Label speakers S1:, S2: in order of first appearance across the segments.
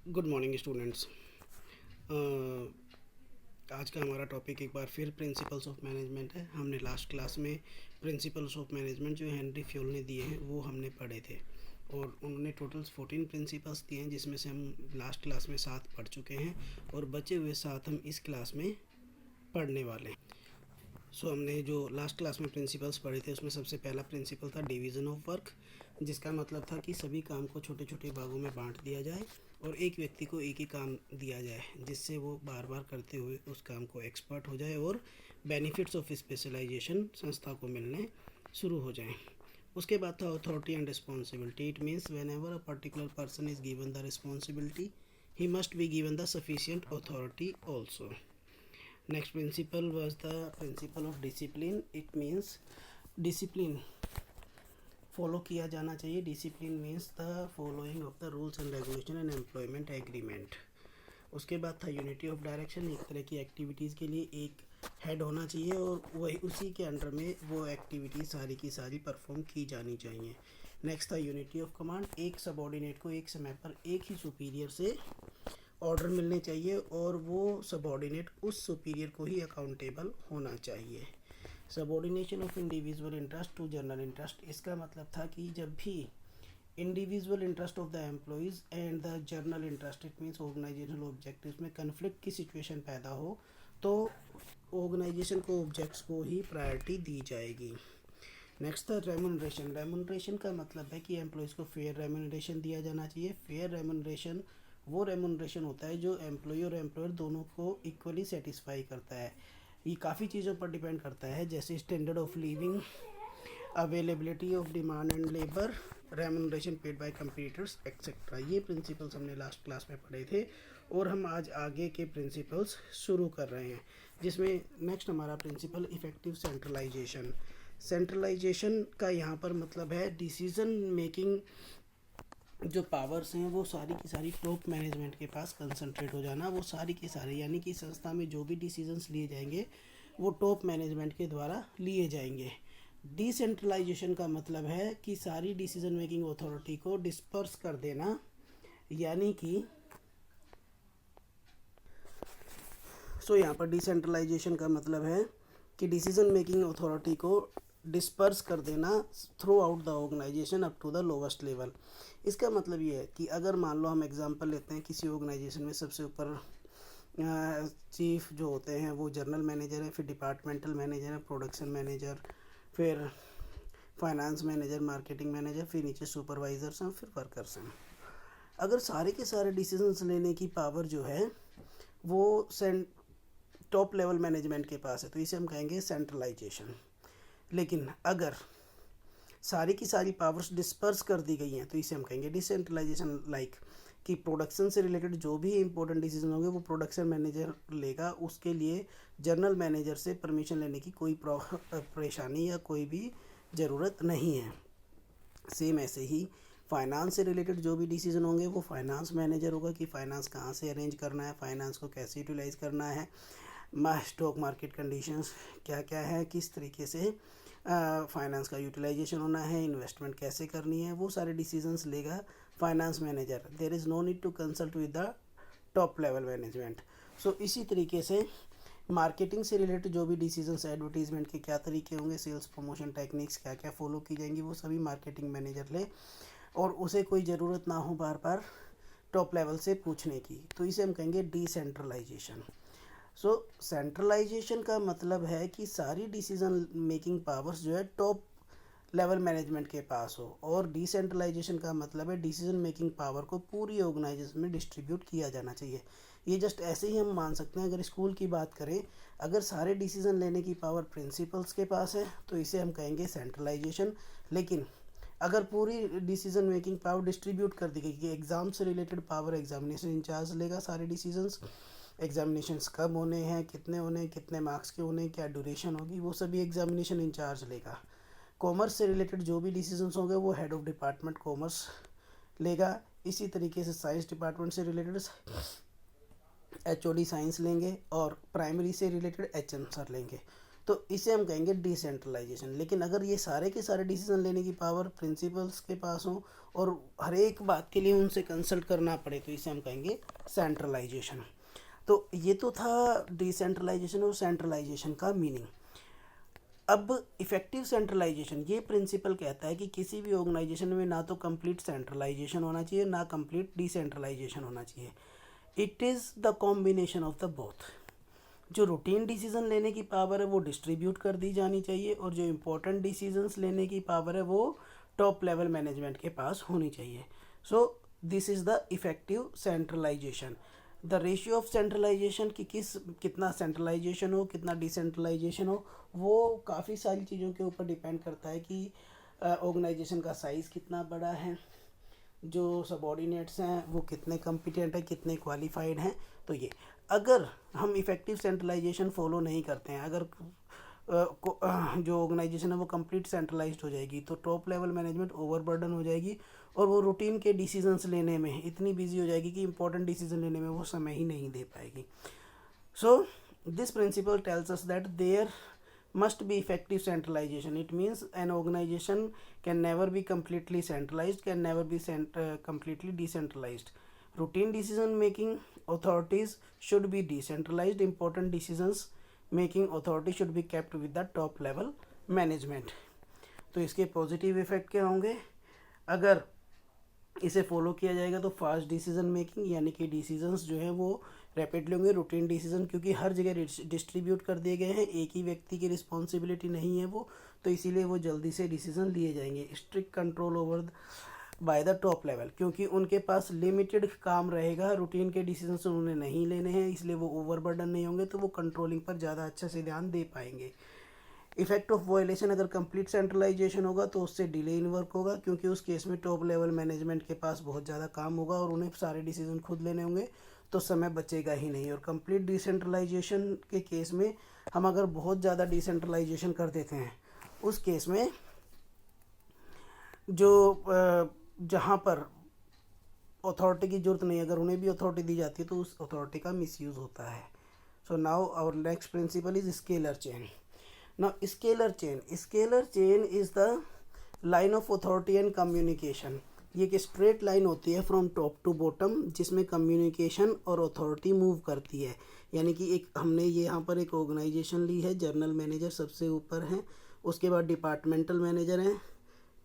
S1: Good morning students. आज का हमारा टॉपिक एक बार फिर प्रिंसिपल्स ऑफ मैनेजमेंट है। हमने लास्ट क्लास में प्रिंसिपल्स ऑफ मैनेजमेंट जो हेनरी फ्योल ने दिए हैं वो हमने पढ़े थे, और उन्होंने टोटल 14 प्रिंसिपल्स दिए हैं, जिसमें से हम लास्ट क्लास में 7 पढ़ चुके हैं और बचे हुए 7 हम इस क्लास में पढ़ने वाले हैं। हमने जो लास्ट क्लास में प्रिंसिपल्स पढ़े थे उसमें सबसे पहला प्रिंसिपल था डिवीज़न ऑफ वर्क, जिसका मतलब था कि सभी काम को छोटे छोटे भागों में बांट दिया जाए और एक व्यक्ति को एक ही काम दिया जाए, जिससे वो बार बार करते हुए उस काम को एक्सपर्ट हो जाए और बेनिफिट्स ऑफ स्पेशलाइजेशन संस्था को मिलने शुरू हो जाएं। उसके बाद था authority and responsibility. It means when ever a particular person is given the responsibility, he must be given the sufficient authority also. Next principle was the principle of discipline. It means discipline follow किया जाना चाहिए। Discipline means the following of the rules and regulation and employment agreement. उसके बाद था unity of direction. एक तरह की activities के लिए एक हेड होना चाहिए और वही उसी के अंडर में वो एक्टिविटी सारी की सारी परफॉर्म की जानी चाहिए। नेक्स्ट था यूनिटी ऑफ कमांड। एक सबॉर्डिनेट को एक समय पर एक ही सुपीरियर से ऑर्डर मिलने चाहिए और वो सबॉर्डिनेट उस सुपीरियर को ही अकाउंटेबल होना चाहिए। Subordination of individual interest to general interest. इसका मतलब था कि जब भी individual interest of the employees and the general interest, it means organisational objectives में कन्फ्लिक्ट की सिचुएशन पैदा हो तो ऑर्गेनाइजेशन को ऑब्जेक्ट्स को ही प्रायोरिटी दी जाएगी। नेक्स्ट था रेम्यूनरेशन। रेम्यूनरेशन का मतलब है कि एम्प्लॉयज़ को फेयर रेम्यूनरेशन दिया जाना चाहिए। फेयर रेम्यूनरेशन वो रेम्यूनरेशन होता है जो एम्प्लॉय और एम्प्लॉयर दोनों को इक्वली सेटिस्फाई करता है। ये काफ़ी चीज़ों पर डिपेंड करता है, जैसे standard of living, availability of demand and labour, remuneration paid by competitors etcetera. ये प्रिंसिपल्स हमने लास्ट क्लास में पढ़े थे और हम आज आगे के प्रिंसिपल्स शुरू कर रहे हैं, जिसमें नेक्स्ट हमारा प्रिंसिपल इफेक्टिव सेंट्रलाइजेशन। सेंट्रलाइजेशन का यहाँ पर मतलब है डिसीजन मेकिंग जो पावर्स हैं वो सारी की सारी टॉप मैनेजमेंट के पास कंसंट्रेट हो जाना। वो सारी की सारी यानी कि संस्था में जो भी डिसीजंस लिए जाएंगे वो टॉप मैनेजमेंट के द्वारा लिए जाएंगे। डिसेंट्रलाइजेशन का मतलब है कि सारी डिसीजन मेकिंग अथॉरिटी को डिस्पर्स कर देना, यानी कि यहाँ पर डिसेंट्रलाइजेशन का मतलब है कि डिसीजन मेकिंग अथॉरिटी को डिस्पर्स कर देना throughout the organisation up to the lowest level. इसका मतलब ये है कि अगर मान लो हम एग्जांपल लेते हैं, किसी ऑर्गेनाइजेशन में सबसे ऊपर चीफ जो होते हैं वो जनरल मैनेजर है, फिर डिपार्टमेंटल मैनेजर है, प्रोडक्शन मैनेजर, फिर फाइनेंस मैनेजर, मार्केटिंग मैनेजर, फिर नीचे सुपरवाइजर्स हैं, फिर वर्कर्स हैं। अगर सारे के सारे डिसीजंस लेने की पावर जो है वो टॉप लेवल मैनेजमेंट के पास है तो इसे हम कहेंगे सेंट्रलाइजेशन। लेकिन अगर सारी की सारी पावर्स डिस्पर्स कर दी गई हैं तो इसे हम कहेंगे डिसेंट्रलाइजेशन। लाइक कि प्रोडक्शन से रिलेटेड जो भी इंपॉर्टेंट डिसीजन होंगे वो प्रोडक्शन मैनेजर लेगा, उसके लिए जनरल मैनेजर से परमिशन लेने की कोई परेशानी या कोई भी ज़रूरत नहीं है। सेम ऐसे ही फाइनेंस से रिलेटेड जो भी डिसीजन होंगे वो फाइनेंस मैनेजर होगा कि फाइनेंस कहाँ से अरेंज करना है, फाइनेंस को कैसे यूटिलाइज़ करना है, स्टॉक मार्केट कंडीशंस क्या क्या है, किस तरीके से फाइनेंस का यूटिलाइजेशन होना है, इन्वेस्टमेंट कैसे करनी है, वो सारे डिसीजंस लेगा finance manager. There is no need to consult with the top level management. इसी तरीके से मार्केटिंग से रिलेटेड जो भी डिसीजंस, एडवर्टीजमेंट के क्या तरीके होंगे, सेल्स प्रमोशन टेक्निक्स क्या क्या फॉलो की जाएंगी, वो सभी मार्केटिंग मैनेजर ले और उसे कोई ज़रूरत ना हो बार बार टॉप लेवल से पूछने की, तो इसे हम कहेंगे डिसेंट्रलाइजेशन। सेंट्रलाइजेशन का मतलब है कि सारी डिसीजन मेकिंग पावर्स जो है टॉप लेवल मैनेजमेंट के पास हो, और डिसेंट्रलाइजेशन का मतलब है डिसीजन मेकिंग पावर को पूरी ऑर्गेनाइजेशन में डिस्ट्रीब्यूट किया जाना चाहिए। ये जस्ट ऐसे ही हम मान सकते हैं, अगर स्कूल की बात करें, अगर सारे डिसीजन लेने की पावर प्रिंसिपल्स के पास है तो इसे हम कहेंगे सेंट्रलाइजेशन। लेकिन अगर पूरी डिसीजन मेकिंग पावर डिस्ट्रीब्यूट कर दी गई कि एग्ज़ाम से रिलेटेड पावर एग्जामिनेशन इंचार्ज लेगा सारे डिसीजंस, एग्जामिनेशंस कब होने हैं, कितने होने हैं, कितने मार्क्स के होने हैं, क्या ड्यूरेशन होगी, वो सभी एग्जामिनेशन इंचार्ज लेगा। कॉमर्स से रिलेटेड जो भी डिसीजंस होंगे वो हेड ऑफ डिपार्टमेंट कॉमर्स लेगा। इसी तरीके से साइंस डिपार्टमेंट से रिलेटेड HOD साइंस लेंगे और प्राइमरी से रिलेटेड HM सर लेंगे। तो इसे हम कहेंगे डिसेंट्रलाइजेशन। लेकिन अगर ये सारे के सारे डिसीजन लेने की पावर प्रिंसिपल्स के पास हो और हर एक बात के लिए उनसे कंसल्ट करना पड़े, तो इसे हम कहेंगे सेंट्रलाइजेशन। तो ये तो था डिसेंट्रलाइजेशन और सेंट्रलाइजेशन का मीनिंग। अब इफेक्टिव सेंट्रलाइजेशन, ये प्रिंसिपल कहता है कि किसी भी ऑर्गेनाइजेशन में ना तो कंप्लीट सेंट्रलाइजेशन होना चाहिए ना कंप्लीट डिसेंट्रलाइजेशन होना चाहिए। It is the combination of the both. जो रूटीन डिसीजन लेने की पावर है वो डिस्ट्रीब्यूट कर दी जानी चाहिए, और जो इम्पोर्टेंट डिसीजंस लेने की पावर है वो टॉप लेवल मैनेजमेंट के पास होनी चाहिए। So this is the effective centralisation. The ratio of centralisation कि कितना सेंट्रलाइजेशन हो कितना डिसेंट्रलाइजेशन हो, वो काफ़ी सारी चीज़ों के ऊपर डिपेंड करता है कि ऑर्गेनाइजेशन का साइज़ कितना बड़ा है, जो सबॉर्डिनेट्स हैं वो कितने कॉम्पिटेंट हैं, कितने क्वालिफाइड हैं। तो ये अगर हम इफ़ेक्टिव सेंट्रलाइजेशन फॉलो नहीं करते हैं, अगर जो ऑर्गेनाइजेशन है वो कंप्लीट सेंट्रलाइज्ड हो जाएगी, तो टॉप लेवल मैनेजमेंट ओवरबर्डन हो जाएगी और वो रूटीन के डिसीजंस लेने में इतनी बिजी हो जाएगी कि इंपॉर्टेंट डिसीजन लेने में वो समय ही नहीं दे पाएगी। So this principle tells us that there must be effective centralization. It means an organization can never be completely centralized, can never be completely decentralized. Routine decision making authorities should be decentralized. Important decisions making authority should be kept with the top level management. तो इसके positive effect क्या होंगे? अगर इसे follow किया जाएगा तो fast decision making, यानी कि डिसीजंस जो है वो रैपिडली होंगे। रूटीन डिसीजन क्योंकि हर जगह डिस्ट्रीब्यूट कर दिए गए हैं, एक ही व्यक्ति की रिस्पॉन्सिबिलिटी नहीं है वो, तो इसीलिए वो जल्दी से डिसीजन लिए जाएंगे। Strict control over by the top level, क्योंकि उनके पास लिमिटेड काम रहेगा, रूटीन के डिसीजन उन्होंने नहीं लेने हैं, इसलिए वो ओवरबर्डन नहीं होंगे, तो वो कंट्रोलिंग पर ज़्यादा अच्छे से ध्यान दे पाएंगे। इफेक्ट ऑफ वायलेशन, अगर कंप्लीट सेंट्रलाइजेशन होगा तो उससे डिले इन वर्क होगा, क्योंकि उस केस में टॉप लेवल मैनेजमेंट के पास बहुत ज़्यादा काम होगा और उन्हें सारे डिसीजन खुद लेने होंगे, तो समय बचेगा ही नहीं। और कंप्लीट डिसेंट्रलाइजेशन के केस में हम अगर बहुत ज़्यादा डिसेंट्रलाइजेशन कर देते हैं, उस केस में जो जहाँ पर अथॉरिटी की ज़रूरत नहीं, अगर उन्हें भी अथॉरिटी दी जाती है तो उस अथॉरिटी का मिसयूज़ होता है। So now our next principle is scalar chain. Now scalar chain is the line of authority and communication। ये एक स्ट्रेट लाइन होती है फ्रॉम टॉप टू बॉटम, जिसमें कम्युनिकेशन और अथॉरिटी मूव करती है। यानी कि एक हमने ये यहाँ पर एक ऑर्गेनाइजेशन ली है, जर्नल मैनेजर सबसे ऊपर है, उसके बाद डिपार्टमेंटल मैनेजर हैं,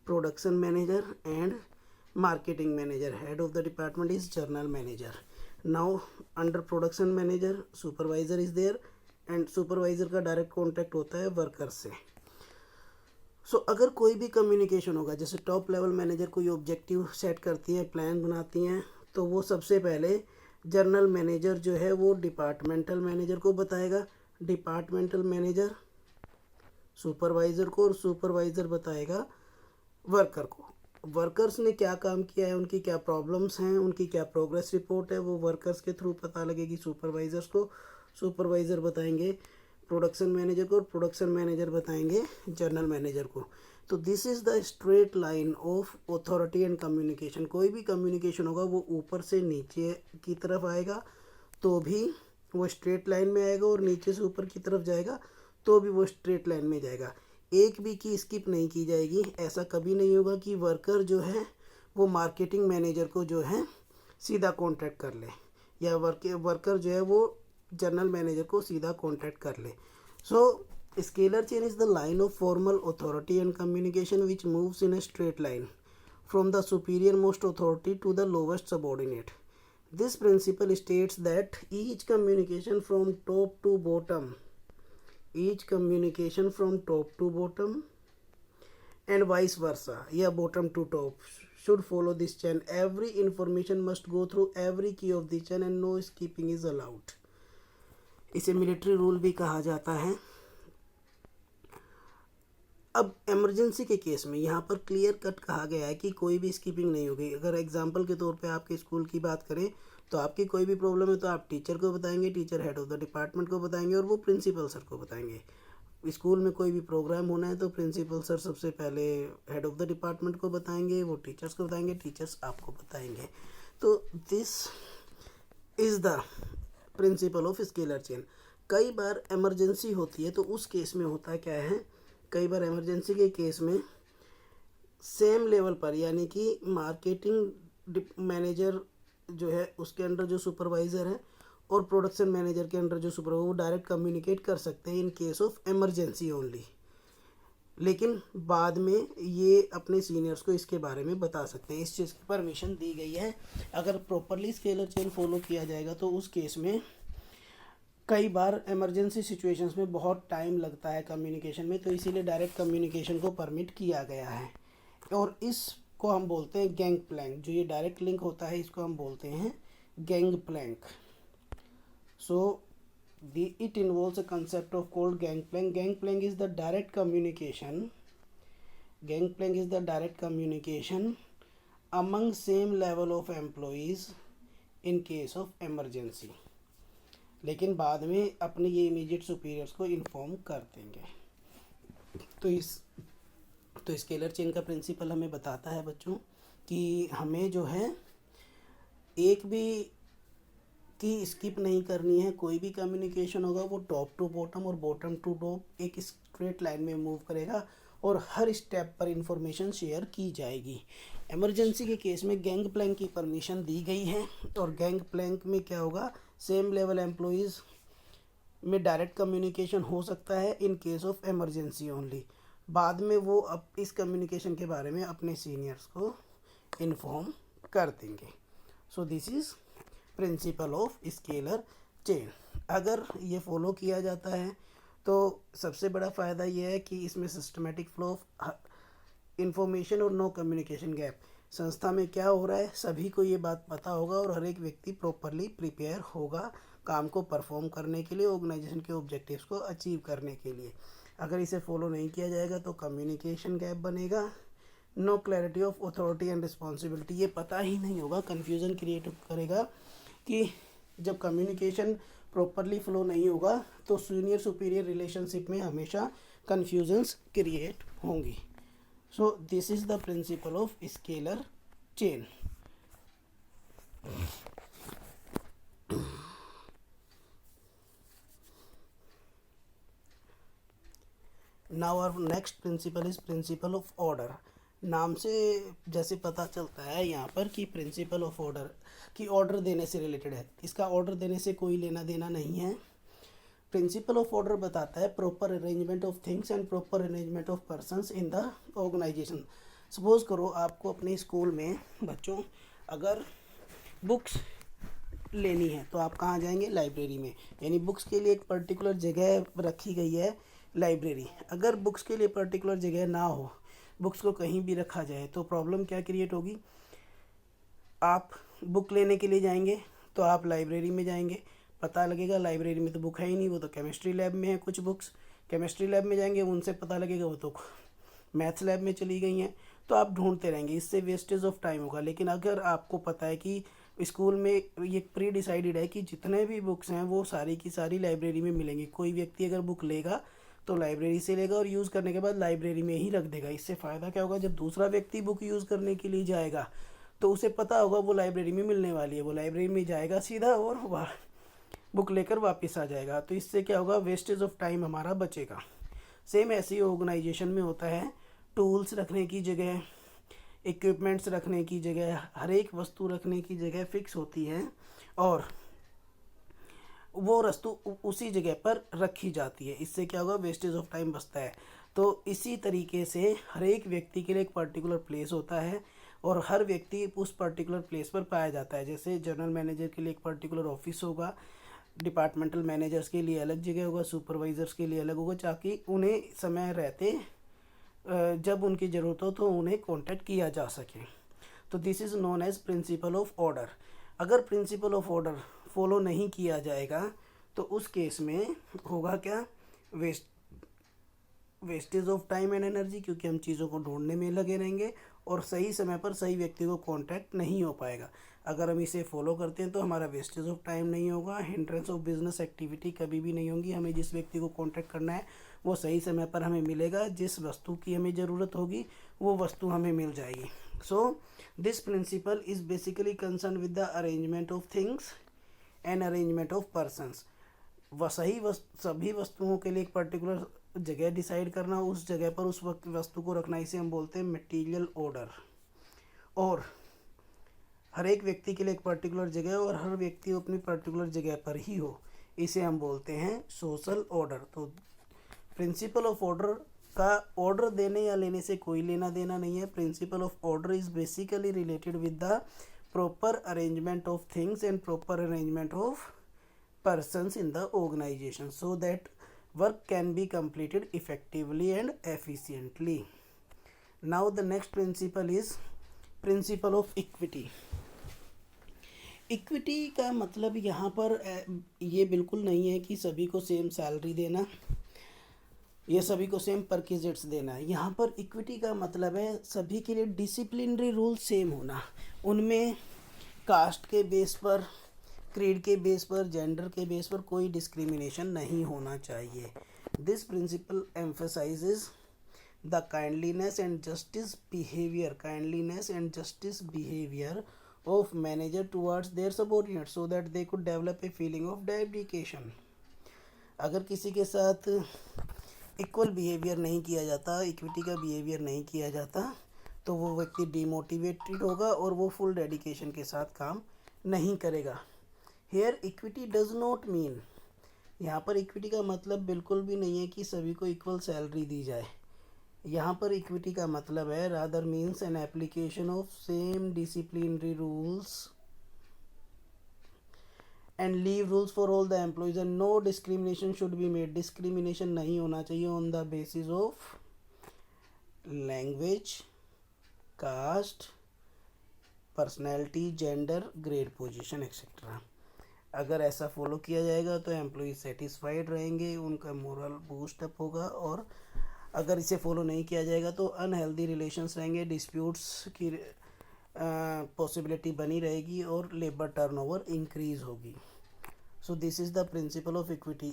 S1: production manager and marketing manager. Head of the department is general manager. Now under production manager supervisor is there, and supervisor का डायरेक्ट कॉन्टैक्ट होता है वर्कर से। सो अगर कोई भी कम्युनिकेशन होगा, जैसे टॉप लेवल मैनेजर कोई ऑब्जेक्टिव सेट करती हैं, प्लान बनाती हैं, तो वो सबसे पहले जर्नल मैनेजर जो है वो डिपार्टमेंटल मैनेजर को बताएगा, डिपार्टमेंटल मैनेजर सुपरवाइज़र को, और सुपरवाइज़र बताएगा वर्कर को। वर्कर्स ने क्या काम किया है, उनकी क्या प्रॉब्लम्स हैं, उनकी क्या प्रोग्रेस रिपोर्ट है, वो वर्कर्स के थ्रू पता लगेगी सुपरवाइज़र्स को, सुपरवाइज़र बताएंगे प्रोडक्शन मैनेजर को, और प्रोडक्शन मैनेजर बताएंगे जनरल मैनेजर को। तो this is the straight line of authority and communication. कोई भी कम्युनिकेशन होगा वो ऊपर से नीचे की तरफ आएगा तो भी वो स्ट्रेट लाइन में आएगा, और नीचे से ऊपर की तरफ जाएगा तो भी वो स्ट्रेट लाइन में जाएगा, एक भी की स्किप नहीं की जाएगी। ऐसा कभी नहीं होगा कि वर्कर जो है वो मार्केटिंग मैनेजर को जो है सीधा कॉन्टैक्ट कर ले, या वर्कर जो है वो जनरल मैनेजर को सीधा कॉन्टैक्ट कर ले। So scalar chain is the line of formal authority and communication which moves in a straight line from the superior most authority to the lowest subordinate. This principle states that each communication from top to bottom and vice versa, या bottom to top should follow this chain. Every information must go through every key of the chain and no skipping is allowed. इसे military rule भी कहा जाता है। अब emergency के case में यहाँ पर क्लियर कट कहा गया है कि कोई भी स्किपिंग नहीं होगी। अगर एग्जांपल के तौर पे आपके स्कूल की बात करें तो आपकी कोई भी प्रॉब्लम है तो आप टीचर को बताएंगे, teacher head of the department को बताएंगे, और वो प्रिंसिपल सर को बताएंगे। स्कूल में कोई भी प्रोग्राम होना है तो प्रिंसिपल सर सबसे पहले हेड ऑफ द डिपार्टमेंट को बताएंगे, वो टीचर्स को बताएंगे, टीचर्स आपको बताएंगे। तो this is the principle of scalar chain. कई बार इमरजेंसी होती है, तो उस केस में होता क्या है, कई बार इमरजेंसी के केस में सेम लेवल पर, यानी कि मार्केटिंग मैनेजर जो है उसके अंडर जो सुपरवाइज़र है और प्रोडक्शन मैनेजर के अंडर जो सुपरवाइजर, वो डायरेक्ट कम्युनिकेट कर सकते हैं in case of emergency only. लेकिन बाद में ये अपने सीनियर्स को इसके बारे में बता सकते हैं, इस चीज़ की परमिशन दी गई है। अगर प्रॉपरली स्केलर चेन फॉलो किया जाएगा तो उस केस में कई बार इमरजेंसी सिचुएशंस में बहुत टाइम लगता है कम्युनिकेशन में, तो इसीलिए डायरेक्ट कम्युनिकेशन को परमिट किया गया है। और इसको हम बोलते हैं गैंग प्लैंक, जो ये डायरेक्ट लिंक होता है इसको हम बोलते हैं gang plank. So it involves a concept of called gangplank. Gangplank is the direct communication. Gangplank is the direct communication among same level of employees in case of emergency. लेकिन बाद में अपने ये इमीडिएट सुपीरियर्स को inform कर देंगे। तो scalar chain का प्रिंसिपल हमें बताता है बच्चों कि हमें जो है एक भी की स्किप नहीं करनी है। कोई भी कम्युनिकेशन होगा वो टॉप टू बॉटम और बॉटम टू टॉप एक स्ट्रेट लाइन में मूव करेगा और हर स्टेप पर इंफॉर्मेशन शेयर की जाएगी। इमरजेंसी के केस में गैंग प्लैंक की परमिशन दी गई है, और गैंग प्लैंक में क्या होगा, सेम लेवल एम्प्लॉयज़ में डायरेक्ट कम्युनिकेशन हो सकता है in case of emergency only. बाद में वो अब इस कम्युनिकेशन के बारे में अपने सीनियर्स को इन्फॉर्म कर देंगे। सो this is principal of scalar chain. अगर ये फॉलो किया जाता है तो सबसे बड़ा फ़ायदा ये है कि इसमें सिस्टमेटिक फ्लो ऑफ इंफॉर्मेशन और नो कम्युनिकेशन गैप। संस्था में क्या हो रहा है सभी को ये बात पता होगा और हर एक व्यक्ति प्रॉपरली प्रिपेयर होगा काम को परफॉर्म करने के लिए, ऑर्गेनाइजेशन के ऑब्जेक्टिव्स को अचीव करने के लिए। अगर इसे फॉलो नहीं किया जाएगा तो कम्युनिकेशन गैप बनेगा, no clarity of authority and responsibility, ये पता ही नहीं होगा, कन्फ्यूज़न क्रिएट करेगा कि जब कम्युनिकेशन प्रॉपरली फ्लो नहीं होगा तो सीनियर सुपीरियर रिलेशनशिप में हमेशा कन्फ्यूजन्स क्रिएट होंगी। So this is the principle of scalar chain. Now our next principle is principle of order. नाम से जैसे पता चलता है यहाँ पर कि प्रिंसिपल ऑफ ऑर्डर कि ऑर्डर देने से रिलेटेड है, इसका ऑर्डर देने से कोई लेना देना नहीं है। प्रिंसिपल ऑफ ऑर्डर बताता है proper arrangement of things and proper arrangement of persons in the organisation. Suppose करो आपको अपने स्कूल में बच्चों अगर बुक्स लेनी है तो आप कहाँ जाएंगे, लाइब्रेरी में, यानी बुक्स के लिए एक पर्टिकुलर जगह रखी गई है लाइब्रेरी। अगर बुक्स के लिए पर्टिकुलर जगह ना हो, बुक्स को कहीं भी रखा जाए तो प्रॉब्लम क्या क्रिएट होगी। आप बुक लेने के लिए जाएंगे तो आप लाइब्रेरी में जाएंगे, पता लगेगा लाइब्रेरी में तो बुक है ही नहीं, वो तो केमिस्ट्री लैब में है कुछ बुक्स। केमिस्ट्री लैब में जाएंगे उनसे पता लगेगा वो तो मैथ्स लैब में चली गई हैं, तो आप ढूंढते रहेंगे, इससे वेस्टेज ऑफ टाइम होगा। लेकिन अगर आपको पता है कि स्कूल में ये प्री डिसाइडेड है कि जितने भी बुक्स हैं वो सारी की सारी लाइब्रेरी में मिलेंगी, कोई व्यक्ति अगर बुक लेगा तो लाइब्रेरी से लेगा और यूज़ करने के बाद लाइब्रेरी में ही रख देगा। इससे फ़ायदा क्या होगा, जब दूसरा व्यक्ति बुक यूज़ करने के लिए जाएगा तो उसे पता होगा वो लाइब्रेरी में मिलने वाली है, वो लाइब्रेरी में जाएगा सीधा और वह बुक लेकर वापस आ जाएगा। तो इससे क्या होगा, वेस्टेज ऑफ टाइम हमारा बचेगा। सेम ऐसे ही ऑर्गेनाइजेशन में होता है, टूल्स रखने की जगह, इक्विपमेंट्स रखने की जगह, हर एक वस्तु रखने की जगह फिक्स होती है और वो वस्तु उसी जगह पर रखी जाती है। इससे क्या होगा, वेस्टेज ऑफ टाइम बचता है। तो इसी तरीके से हर एक व्यक्ति के लिए एक पर्टिकुलर प्लेस होता है और हर व्यक्ति उस पर्टिकुलर प्लेस पर पाया जाता है। जैसे जनरल मैनेजर के लिए एक पर्टिकुलर ऑफिस होगा, डिपार्टमेंटल मैनेजर्स के लिए अलग जगह होगा, सुपरवाइजर्स के लिए अलग होगा, ताकि उन्हें समय रहते जब उनकी ज़रूरत हो तो उन्हें कांटेक्ट किया जा सके। तो this is known as principle of order. अगर प्रिंसिपल ऑफ ऑर्डर फॉलो नहीं किया जाएगा तो उस केस में होगा क्या, wastage of time and energy, क्योंकि हम चीज़ों को ढूंढने में लगे रहेंगे और सही समय पर सही व्यक्ति को कांटेक्ट नहीं हो पाएगा। अगर हम इसे फॉलो करते हैं तो हमारा वेस्टेज ऑफ टाइम नहीं होगा, हिंड्रेंस ऑफ बिजनेस एक्टिविटी कभी भी नहीं होगी। हमें जिस व्यक्ति को कांटेक्ट करना है वो सही समय पर हमें मिलेगा, जिस वस्तु की हमें ज़रूरत होगी वो वस्तु हमें मिल जाएगी। सो this principal is basically concern with the arrangement of things and arrangement of persons. सभी वस्तुओं के लिए एक पर्टिकुलर जगह डिसाइड करना, उस जगह पर उस वस्तु को रखना, इसे हम बोलते हैं मटेरियल ऑर्डर। और हर एक व्यक्ति के लिए एक पर्टिकुलर जगह और हर व्यक्ति अपनी पर्टिकुलर जगह पर ही हो, इसे हम बोलते हैं सोशल ऑर्डर। तो प्रिंसिपल ऑफ ऑर्डर का ऑर्डर देने या लेने से कोई लेना देना नहीं है। Principal of order is basically related with the proper arrangement of things and proper arrangement of persons in the organization so that work can be completed effectively and efficiently. Now the next principle is principle of equity. Equity का मतलब यहाँ पर ये बिल्कुल नहीं है कि सभी को सेम सैलरी देना या सभी को सेम परक्विजिट्स देना है। यहाँ पर इक्विटी का मतलब है सभी के लिए डिसिप्लिनरी रूल सेम होना, उनमें कास्ट के बेस पर, क्रीड के बेस पर, जेंडर के बेस पर कोई डिस्क्रिमिनेशन नहीं होना चाहिए। This principle emphasises the kindliness and justice behaviour of manager towards their subordinate so that they could develop a feeling of dedication. अगर किसी के साथ इक्वल बिहेवियर नहीं किया जाता, इक्विटी का बिहेवियर नहीं किया जाता, तो वो व्यक्ति डिमोटिवेटेड होगा और वो फुल डेडिकेशन के साथ काम नहीं करेगा। Here equity does not mean, यहाँ पर इक्विटी का मतलब बिल्कुल भी नहीं है कि सभी को इक्वल सैलरी दी जाए। यहाँ पर इक्विटी का मतलब है rather means an application of same disciplinary rules and leave rules for all the employees and no discrimination should be made. Discrimination नहीं होना चाहिए on the basis of language, caste, personality, gender, grade, position etcetera. अगर ऐसा follow किया जाएगा तो employ satisfied रहेंगे, उनका मोरल बूस्टअप होगा। और अगर इसे फॉलो नहीं किया जाएगा तो अनहेल्दी रिलेशंस रहेंगे, डिस्प्यूट्स की पॉसिबिलिटी बनी रहेगी और लेबर टर्नओवर इंक्रीज होगी। सो this is the principle of equity.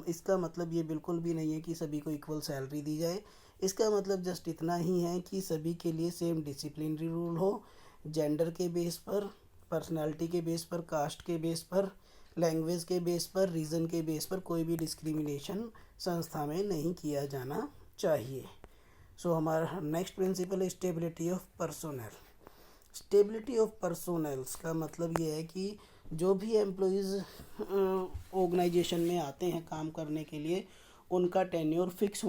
S1: इसका मतलब ये बिल्कुल भी नहीं है कि सभी को इक्वल सैलरी दी जाए। इसका मतलब जस्ट इतना ही है कि सभी के लिए सेम डिसिप्लिनरी रूल हो, जेंडर के बेस पर, पर्सनालिटी के बेस पर, कास्ट के बेस पर, लैंग्वेज के बेस पर, रीजन के बेस पर कोई भी डिस्क्रिमिनेशन संस्था में नहीं किया जाना चाहिए। सो हमारा नेक्स्ट प्रिंसिपल है stability of personnel. Stability of personnels का मतलब ये है कि जो भी एम्प्लॉयज़ ऑर्गेनाइजेशन में आते हैं काम करने के लिए, उनका टेन्योर फिक्स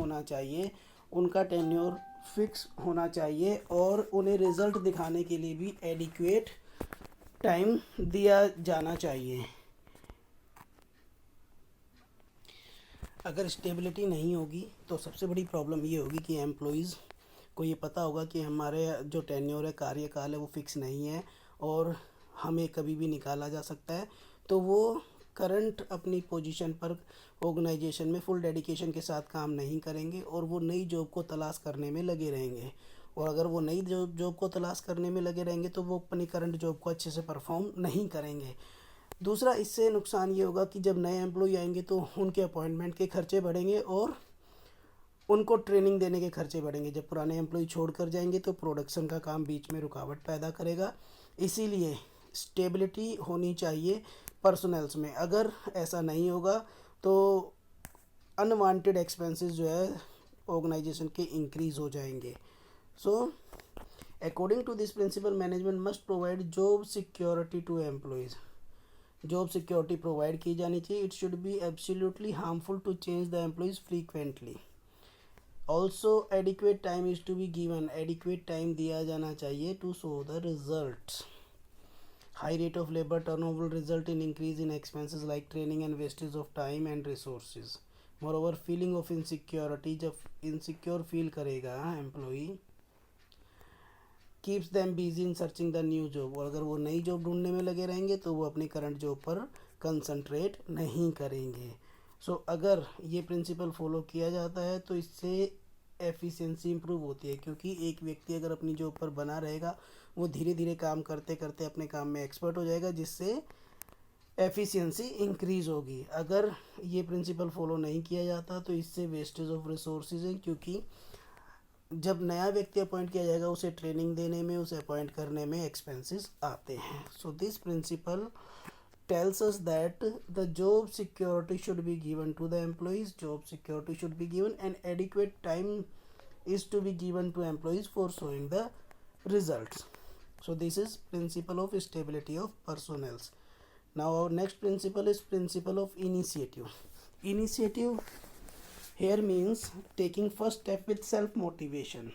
S1: होना चाहिए और उन्हें रिज़ल्ट दिखाने के लिए भी एडिक्वेट टाइम दिया जाना चाहिए। अगर स्टेबिलिटी नहीं होगी तो सबसे बड़ी प्रॉब्लम ये होगी कि एम्प्लॉयज़ को ये पता होगा कि हमारे जो टेन्योर है, कार्यकाल है, वो फिक्स नहीं है और हमें कभी भी निकाला जा सकता है। तो वो करंट अपनी पोजीशन पर ऑर्गेनाइजेशन में फुल डेडिकेशन के साथ काम नहीं करेंगे और वो नई जॉब को तलाश करने में लगे रहेंगे। और अगर वो नई जॉब को तलाश करने में लगे रहेंगे तो वो अपनी करंट जॉब को अच्छे से परफॉर्म नहीं करेंगे। दूसरा, इससे नुकसान ये होगा कि जब नए एम्प्लॉय आएंगे तो उनके अपॉइंटमेंट के खर्चे बढ़ेंगे और उनको ट्रेनिंग देने के खर्चे बढ़ेंगे। जब पुराने एम्प्लॉय छोड़ कर जाएंगे तो प्रोडक्शन का काम बीच में रुकावट पैदा करेगा। इसीलिए स्टेबिलिटी होनी चाहिए पर्सनल्स में। अगर ऐसा नहीं होगा तो अनवांटेड एक्सपेंसेस जो है ऑर्गेनाइजेशन के इंक्रीज हो जाएंगे। So according to this principle, management must provide job security to employees. Job security provide की जानी चाहिए। It should be absolutely harmful to change the employees frequently. Also adequate time is to be given. Adequate time दिया जाना चाहिए to show the results. High rate of labor turnover will result in increase in expenses like training and wastage of time and resources. Moreover, feeling of insecurity, जब insecure feel करेगा employee, keeps them busy in searching the new job। और अगर वो नई job ढूंढने में लगे रहेंगे तो वो अपनी करंट जॉब पर कंसंट्रेट नहीं करेंगे। अगर ये प्रिंसिपल फॉलो किया जाता है तो इससे एफिशिएंसी इंप्रूव होती है, क्योंकि एक व्यक्ति अगर अपनी जॉब पर बना रहेगा वो धीरे धीरे काम करते करते अपने काम में एक्सपर्ट हो जाएगा, जिससे एफिशिएंसी इंक्रीज होगी। अगर ये प्रिंसिपल फॉलो नहीं किया जाता तो इससे वेस्टेज ऑफ रिसोर्सेज है, क्योंकि जब नया व्यक्ति अपॉइंट किया जाएगा उसे ट्रेनिंग देने में, उसे अपॉइंट करने में एक्सपेंसेस आते हैं। सो this principal tells us that the job security should be given to the employees, job security should be given, and adequate time is to be given to employees for showing the results. So this is principle of stability of personnel. Now our next principle is principle of initiative. Initiative here means taking first step with self motivation.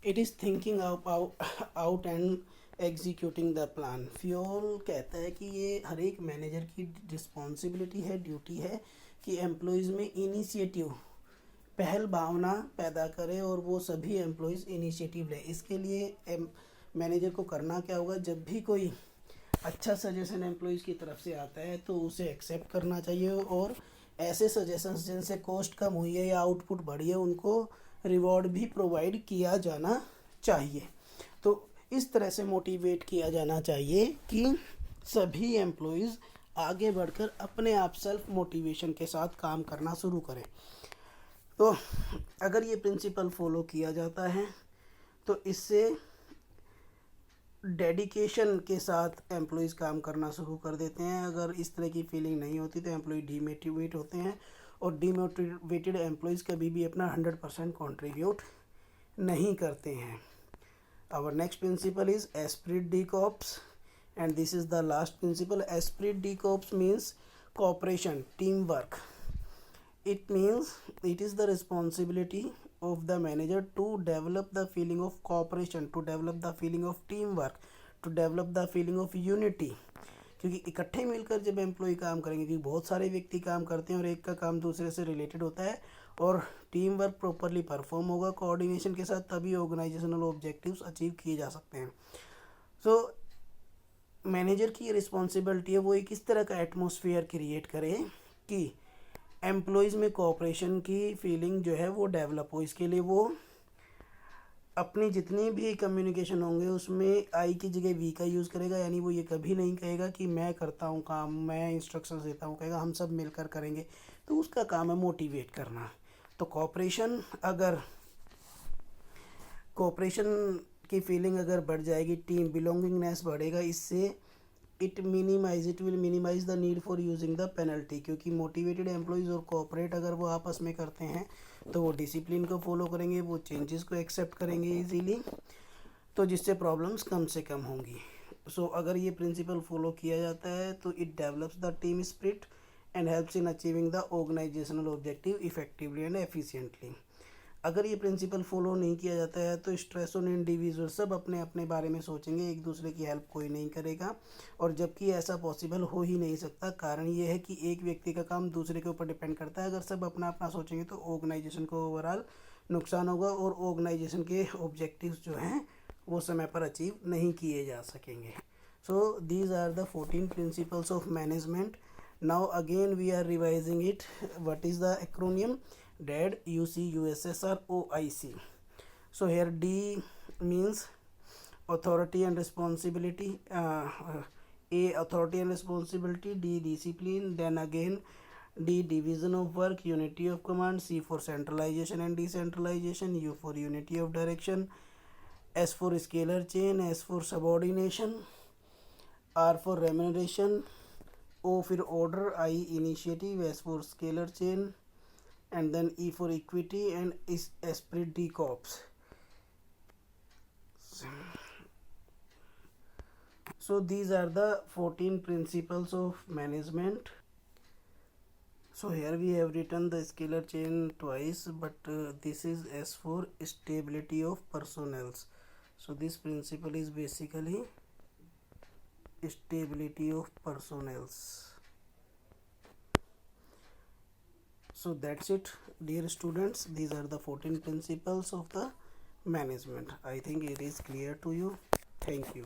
S1: It is thinking out and executing the plan. Fayol कहता है कि ये हर एक manager की responsibility है, duty है कि employees में इनिशिएटिव, पहल भावना पैदा करे और वो सभी एम्प्लॉयज़ इनिशिएटिव ले. इसके लिए मैनेजर को करना क्या होगा, जब भी कोई अच्छा सजेशन एम्प्लॉयज़ की तरफ से आता है तो उसे एक्सेप्ट करना चाहिए, और ऐसे सजेशंस जिनसे कॉस्ट कम हुई है या आउटपुट बढ़ी है उनको रिवॉर्ड भी प्रोवाइड किया जाना चाहिए. तो इस तरह से मोटिवेट किया जाना चाहिए कि सभी एम्प्लॉयज़ आगे बढ़कर अपने आप सेल्फ मोटिवेशन के साथ काम करना शुरू करें. तो अगर ये प्रिंसिपल फॉलो किया जाता है तो इससे डेडिकेशन के साथ एम्प्लॉयज़ काम करना शुरू कर देते हैं. अगर इस तरह की फीलिंग नहीं होती तो एम्प्लॉय डीमोटिवेट होते हैं, और डीमोटिवेटेड एम्प्लॉयज़ कभी भी अपना 100% कंट्रीब्यूट नहीं करते हैं. Our next principle is esprit de corps, and this is the last principle. Esprit de corps means cooperation, teamwork. It means it is the responsibility of the manager to develop the feeling of cooperation, to develop the feeling of teamwork, to develop the feeling of unity. क्योंकि इकट्ठे मिलकर जब employ काम करेंगे, क्योंकि बहुत सारे व्यक्ति काम करते हैं और एक का काम दूसरे से रिलेटेड होता है, और टीम वर्क प्रॉपरली परफॉर्म होगा कोऑर्डिनेशन के साथ, तभी ऑर्गेनाइजेशनल ऑब्जेक्टिव्स अचीव किए जा सकते हैं. सो मैनेजर की रिस्पॉन्सिबिलिटी है वो एक इस तरह का एटमॉस्फेयर क्रिएट करे कि एम्प्लॉयज़ में कोऑपरेशन की फीलिंग जो है वो डेवलप हो. इसके लिए वो अपनी जितनी भी कम्युनिकेशन होंगे उसमें आई की जगह वी का यूज़ करेगा. यानी वो ये कभी नहीं कहेगा कि मैं करता हूँ काम, मैं इंस्ट्रक्शंस देता हूँ, कहेगा हम सब मिलकर करेंगे. तो उसका काम है मोटिवेट करना. तो कोऑपरेशन की फीलिंग अगर बढ़ जाएगी, टीम बिलोंगिंगनेस बढ़ेगा, इससे it will minimise the need for using the penalty. क्योंकि मोटिवेटेड एम्प्लॉयज़ और कोऑपरेट अगर वो आपस में करते हैं तो वो डिसिप्लिन को फॉलो करेंगे, वो चेंजेस को एक्सेप्ट करेंगे इजीली, तो जिससे प्रॉब्लम्स कम से कम होंगी. सो अगर ये प्रिंसिपल फॉलो किया जाता है तो it develops the team spirit and helps in achieving the organisational objective effectively and efficiently. अगर ये प्रिंसिपल फॉलो नहीं किया जाता है तो स्ट्रेस ऑन इंडिविजुअल, सब अपने अपने बारे में सोचेंगे, एक दूसरे की हेल्प कोई नहीं करेगा. और जबकि ऐसा पॉसिबल हो ही नहीं सकता. कारण ये है कि एक व्यक्ति का काम दूसरे के ऊपर डिपेंड करता है. अगर सब अपना अपना सोचेंगे तो ऑर्गेनाइजेशन को ओवरऑल नुकसान होगा और ऑर्गेनाइजेशन के ऑब्जेक्टिव्स जो हैं वो समय पर अचीव नहीं किए जा सकेंगे. So these are the 14 principles of management. Now again we are revising it. What is the acronym? DAD, UC, USSR, OIC. So here D means authority and responsibility. A, authority and responsibility. D, discipline. Then again D, division of work, unity of command. C for centralization and decentralization. U for unity of direction. S for scalar chain. S for subordination. R for remuneration. O for order. I, initiative. S for scalar chain. And then E for equity and is esprit de corps. So these are the 14 principles of management. So here we have written the scalar chain twice, but this is S for stability of personnel. So this principle is basically stability of personnel. So that's it, dear students. These are the 14 principles of the management. I think it is clear to you. Thank you.